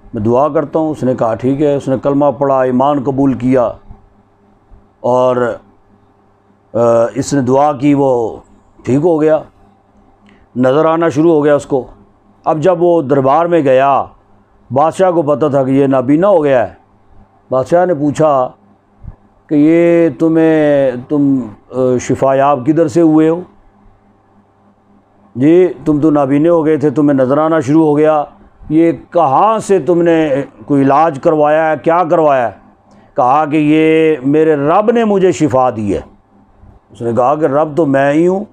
میں دعا کرتا ہوں۔ اس نے کہا ٹھیک ہے، اس نے کلمہ پڑھا، ایمان قبول کیا اور اس نے دعا کی، وہ ٹھیک ہو گیا، نظر آنا شروع ہو گیا اس کو۔ اب جب وہ دربار میں گیا، بادشاہ کو پتہ تھا کہ یہ نابینا ہو گیا ہے۔ بادشاہ نے پوچھا کہ یہ تم شفا یاب کدھر سے ہوئے ہو؟ جی تم تو نابینے ہو گئے تھے، تمہیں نظر آنا شروع ہو گیا، یہ کہاں سے تم نے کوئی علاج کروایا ہے، کیا کروایا ہے؟ کہا کہ یہ میرے رب نے مجھے شفا دی ہے۔ اس نے کہا کہ رب تو میں ہی ہوں،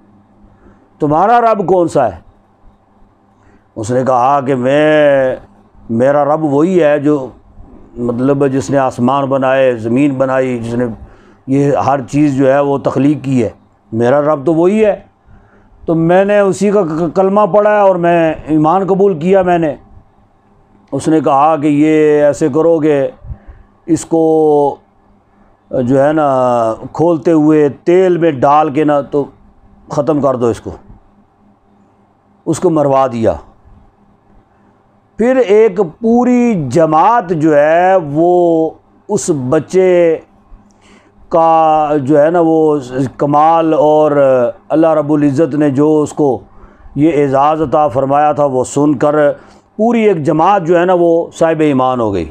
تمہارا رب کون سا ہے؟ اس نے کہا کہ میرا رب وہی ہے جو مطلب جس نے آسمان بنائے، زمین بنائی، جس نے یہ ہر چیز جو ہے وہ تخلیق کی ہے، میرا رب تو وہی ہے۔ تو میں نے اسی کا کلمہ پڑھا ہے اور میں ایمان قبول کیا میں نے۔ اس نے کہا کہ یہ ایسے کرو کہ اس کو جو ہے نا کھولتے ہوئے تیل میں ڈال کے نا تو ختم کر دو اس کو مروا دیا۔ پھر ایک پوری جماعت جو ہے وہ اس بچے کا جو ہے نا وہ کمال اور اللہ رب العزت نے جو اس کو یہ اعزاز عطا فرمایا تھا وہ سن کر پوری ایک جماعت جو ہے نا وہ صاحب ایمان ہو گئی۔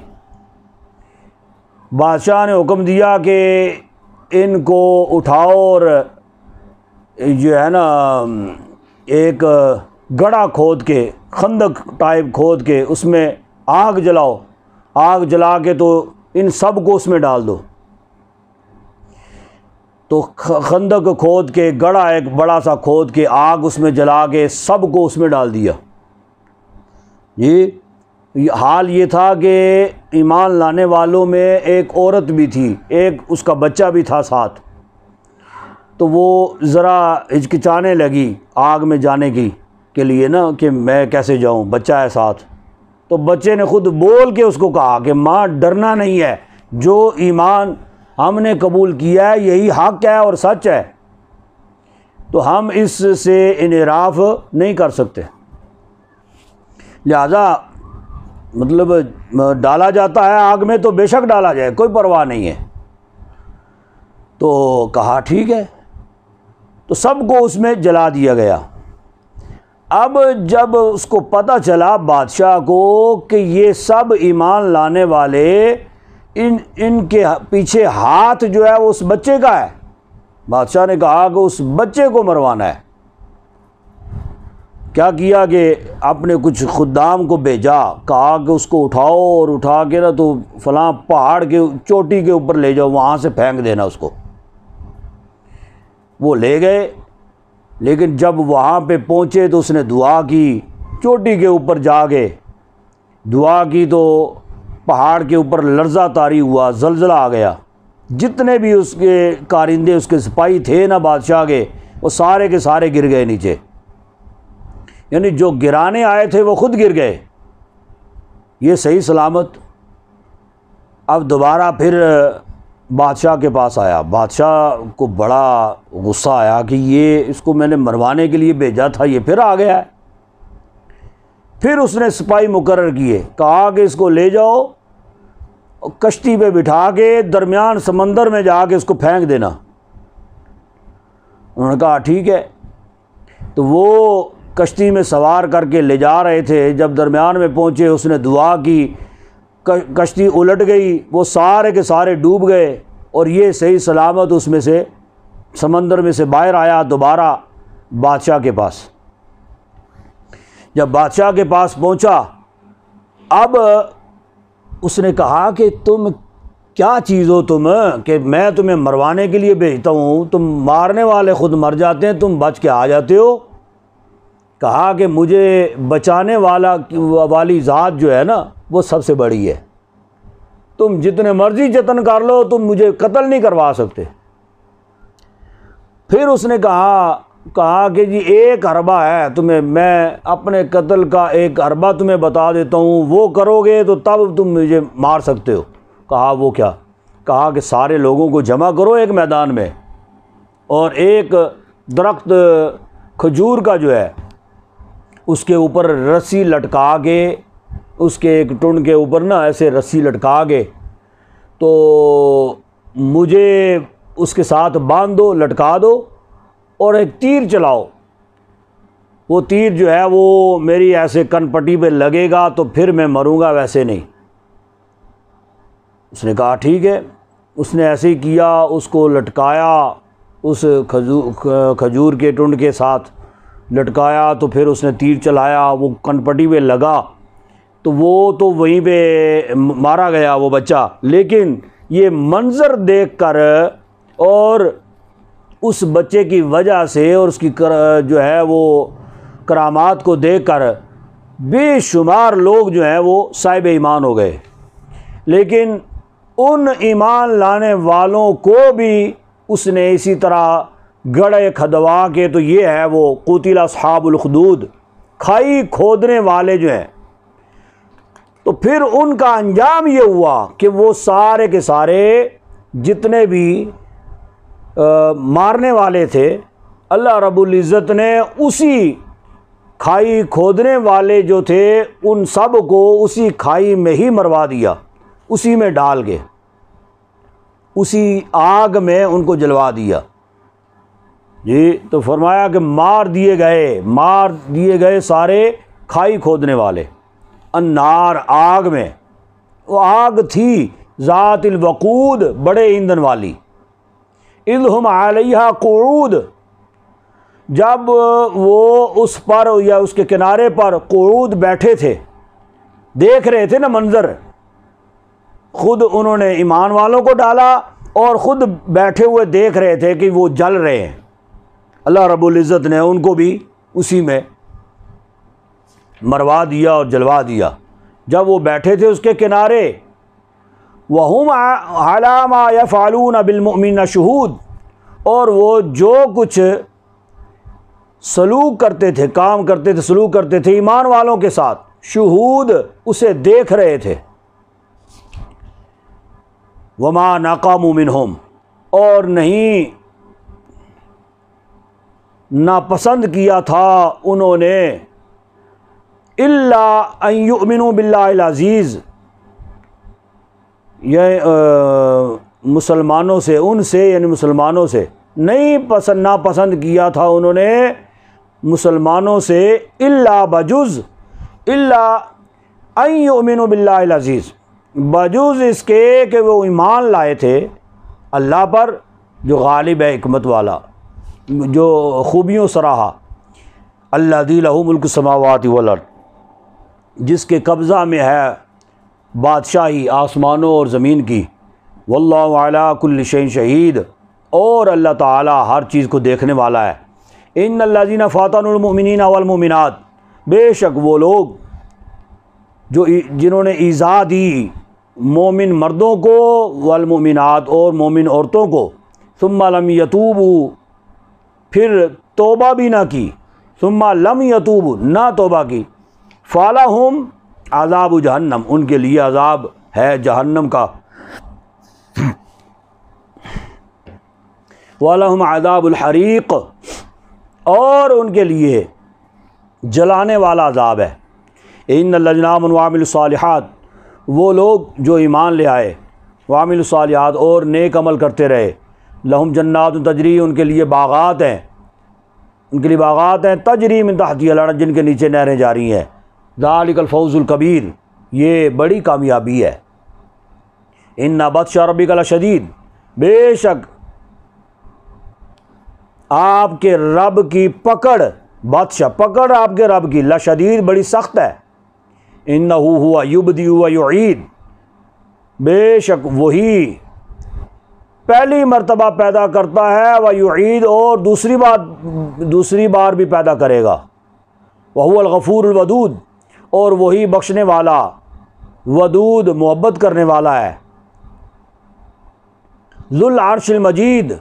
بادشاہ نے حکم دیا کہ ان کو اٹھاؤ اور جو ہے نا ایک گڑھا کھود کے، خندق ٹائپ کھود کے اس میں آگ جلاؤ، آگ جلا کے تو ان سب کو اس میں ڈال دو۔ تو خندق کھود کے، گڑھا ایک بڑا سا کھود کے، آگ اس میں جلا کے سب کو اس میں ڈال دیا۔ یہ حال یہ تھا کہ ایمان لانے والوں میں ایک عورت بھی تھی، ایک اس کا بچہ بھی تھا ساتھ، تو وہ ذرا ہچکچانے لگی آگ میں جانے کے لیے نا کہ میں کیسے جاؤں، بچہ ہے ساتھ۔ تو بچے نے خود بول کے اس کو کہا کہ ماں ڈرنا نہیں ہے، جو ایمان ہم نے قبول کیا ہے یہی حق ہے اور سچ ہے، تو ہم اس سے انحراف نہیں کر سکتے، لہذا مطلب ڈالا جاتا ہے آگ میں تو بے شک ڈالا جائے، کوئی پرواہ نہیں ہے۔ تو کہا ٹھیک ہے، تو سب کو اس میں جلا دیا گیا۔ اب جب اس کو پتہ چلا بادشاہ کو کہ یہ سب ایمان لانے والے ان کے پیچھے ہاتھ جو ہے وہ اس بچے کا ہے، بادشاہ نے کہا کہ اس بچے کو مروانا ہے۔ کیا کیا کہ اپنے کچھ خدام کو بھیجا، کہا کہ اس کو اٹھاؤ اور اٹھا کے نا تو فلاں پہاڑ کے چوٹی کے اوپر لے جاؤ، وہاں سے پھینک دینا اس کو۔ وہ لے گئے، لیکن جب وہاں پہ پہنچے تو اس نے دعا کی، چوٹی کے اوپر جا کے دعا کی تو پہاڑ کے اوپر لرزہ طاری ہوا، زلزلہ آ گیا۔ جتنے بھی اس کے کارندے، اس کے سپاہی تھے نا بادشاہ کے، وہ سارے کے سارے گر گئے نیچے، یعنی جو گرانے آئے تھے وہ خود گر گئے، یہ صحیح سلامت اب دوبارہ پھر بادشاہ کے پاس آیا۔ بادشاہ کو بڑا غصہ آیا کہ یہ اس کو میں نے مروانے کے لیے بھیجا تھا، یہ پھر آ گیا ہے۔ پھر اس نے سپاہی مقرر کیے، کہا کہ اس کو لے جاؤ، کشتی پہ بٹھا کے درمیان سمندر میں جا کے اس کو پھینک دینا۔ انہوں نے کہا ٹھیک ہے۔ تو وہ کشتی میں سوار کر کے لے جا رہے تھے، جب درمیان میں پہنچے اس نے دعا کی، کشتی الٹ گئی، وہ سارے کے سارے ڈوب گئے، اور یہ صحیح سلامت اس میں سے سمندر میں سے باہر آیا دوبارہ بادشاہ کے پاس۔ جب بادشاہ کے پاس پہنچا، اب اس نے کہا کہ تم کیا چیز ہو تم، کہ میں تمہیں مروانے کے لیے بھیجتا ہوں، تم مارنے والے خود مر جاتے ہیں، تم بچ کے آ جاتے ہو۔ کہا کہ مجھے بچانے والی ذات جو ہے نا وہ سب سے بڑی ہے، تم جتنے مرضی جتن کر لو تم مجھے قتل نہیں کروا سکتے۔ پھر اس نے کہا کہ جی 1 اربہ ہے، تمہیں میں اپنے قتل کا 1 اربہ تمہیں بتا دیتا ہوں، وہ کرو گے تو تب تم مجھے مار سکتے ہو۔ کہا وہ کیا؟ کہا کہ سارے لوگوں کو جمع کرو ایک میدان میں، اور ایک درخت کھجور کا جو ہے اس کے اوپر رسی لٹکا کے، اس کے ایک ٹنڈ کے اوپر نا ایسے رسی لٹکا کے، تو مجھے اس کے ساتھ باندھ دو، لٹکا دو، اور ایک تیر چلاؤ۔ وہ تیر جو ہے وہ میری ایسے کن پٹی پہ لگے گا تو پھر میں مروں گا، ویسے نہیں۔ اس نے کہا ٹھیک ہے۔ اس نے ایسے ہی کیا، اس کو لٹکایا، اس کھجور کے ٹنڈ کے ساتھ لٹکایا، تو پھر اس نے تیر چلایا، وہ کن پٹی پہ لگا، تو وہ تو وہیں پہ مارا گیا وہ بچہ۔ لیکن یہ منظر دیکھ کر اور اس بچے کی وجہ سے اور اس کی جو ہے وہ کرامات کو دیکھ کر بے شمار لوگ جو ہیں وہ صاحب ایمان ہو گئے۔ لیکن ان ایمان لانے والوں کو بھی اس نے اسی طرح گڑھے کھدوا کے، تو یہ ہے وہ قتل اصحاب الخدود، کھائی کھودنے والے جو ہیں۔ تو پھر ان کا انجام یہ ہوا کہ وہ سارے کے سارے جتنے بھی مارنے والے تھے، اللہ رب العزت نے اسی کھائی کھودنے والے جو تھے ان سب کو اسی کھائی میں ہی مروا دیا، اسی میں ڈال کے، اسی آگ میں ان کو جلوا دیا۔ جی تو فرمایا کہ مار دیے گئے سارے کھائی کھودنے والے، النار، آگ میں۔ وہ آگ تھی ذات الوقود، بڑے ایندھن والی، اذ ہم علیہا قعود، جب وہ اس پر یا اس کے کنارے پر قعود بیٹھے تھے، دیکھ رہے تھے نا منظر، خود انہوں نے ایمان والوں کو ڈالا اور خود بیٹھے ہوئے دیکھ رہے تھے کہ وہ جل رہے ہیں۔ اللہ رب العزت نے ان کو بھی اسی میں مروا دیا اور جلوا دیا۔ جب وہ بیٹھے تھے اس کے کنارے، وَهُمْ عَلَىٰ مَا يَفْعَلُونَ بِالْمُؤْمِنِينَ شُهُودٌ، اور وہ جو کچھ سلوک کرتے تھے، کام کرتے تھے، سلوک کرتے تھے ایمان والوں کے ساتھ، شہود اسے دیکھ رہے تھے۔ وَمَا نَقَمُوا مِنْهُمْ، اور نہیں ناپسند کیا تھا انہوں نے، اِلَّا أَن يُؤْمِنُوا بِاللَّهِ الْعَزِيزِ، یہ مسلمانوں سے، ان سے یعنی مسلمانوں سے نہیں ناپسند کیا تھا انہوں نے مسلمانوں سے، الا بجز الا ان یؤمنوا باللہ العزیز، بجز اس کے کہ وہ ایمان لائے تھے اللہ پر جو غالب ہے، حکمت والا، جو خوبیوں سراہا، الذی لہ ملک السماوات والارض، جس کے قبضہ میں ہے بادشاہی آسمانوں اور زمین کی، واللہ علی کل شیء شہید، اور اللہ تعالی ہر چیز کو دیکھنے والا ہے۔ ان الذین فاتنوا المؤمنین والمؤمنات، بے شک وہ لوگ جنہوں نے ایذا دی مومن مردوں کو، والمؤمنات اور مومن عورتوں کو، ثم لم یتوبوا، پھر توبہ بھی نہ کی، ثم لم یتوبوا، نہ توبہ کی، فلہم، عذاب جہنم، ان کے لیے عذاب ہے جہنم کا، وَلَهُمْ عَذَابُ الْحَرِيقِ، اور ان کے لیے جلانے والا عذاب ہے۔ ان الذین آمنوا وعملوا الصالحات، وہ لوگ جو ایمان لے آئے، وعملوا الصالحات، اور نیک عمل کرتے رہے، لہم جنات تجری، ان کے لیے باغات ہیں، ان کے لیے باغات ہیں، تجری من تحتہا الانہار، جن کے نیچے نہریں جاری ہیں، ذالک الفوز الکبیر، یہ بڑی کامیابی ہے۔ ان بطش ربک لشدید، بے شک آپ کے رب کی پکڑ، بطش پکڑ آپ کے رب کی، لشدید بڑی سخت ہے۔ انہ ہوا یبدی و یعید، بے شک وہی پہلی مرتبہ پیدا کرتا ہے، و یعید، اور دوسری بار بھی پیدا کرے گا، وہو الغفور الودود، اور وہی بخشنے والا، ودود محبت کرنے والا ہے، ذو العرش المجید،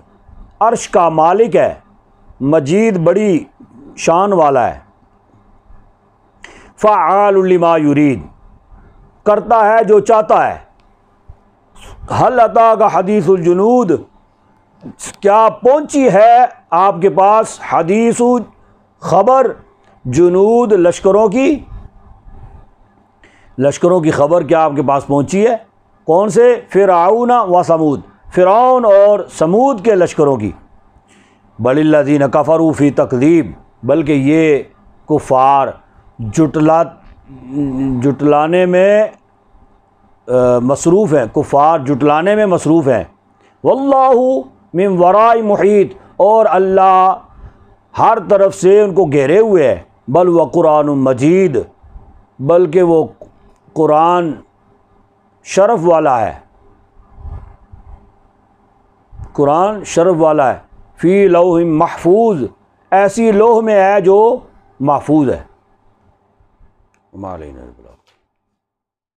عرش کا مالک ہے، مجید بڑی شان والا ہے، فعال لما یرید، کرتا ہے جو چاہتا ہے۔ هل اتاک حدیث الجنود، کیا پہنچی ہے آپ کے پاس حدیث خبر جنود لشکروں کی، لشکروں کی خبر کیا آپ کے پاس پہنچی ہے؟ کون سے؟ فرعون و ثمود، فرعون اور سمود کے لشکروں کی۔ بل الذین کفروا فی تکذیب، بلکہ یہ کفار جٹلانے میں مصروف ہیں، کفار جٹلانے میں مصروف ہیں۔ واللہ من وراء محیط، اور اللہ ہر طرف سے ان کو گھیرے ہوئے ہے۔ بل و قرآن مجید، بلکہ وہ قرآن شرف والا ہے، قرآن شرف والا ہے، فی لوح محفوظ، ایسی لوح میں ہے جو محفوظ ہے۔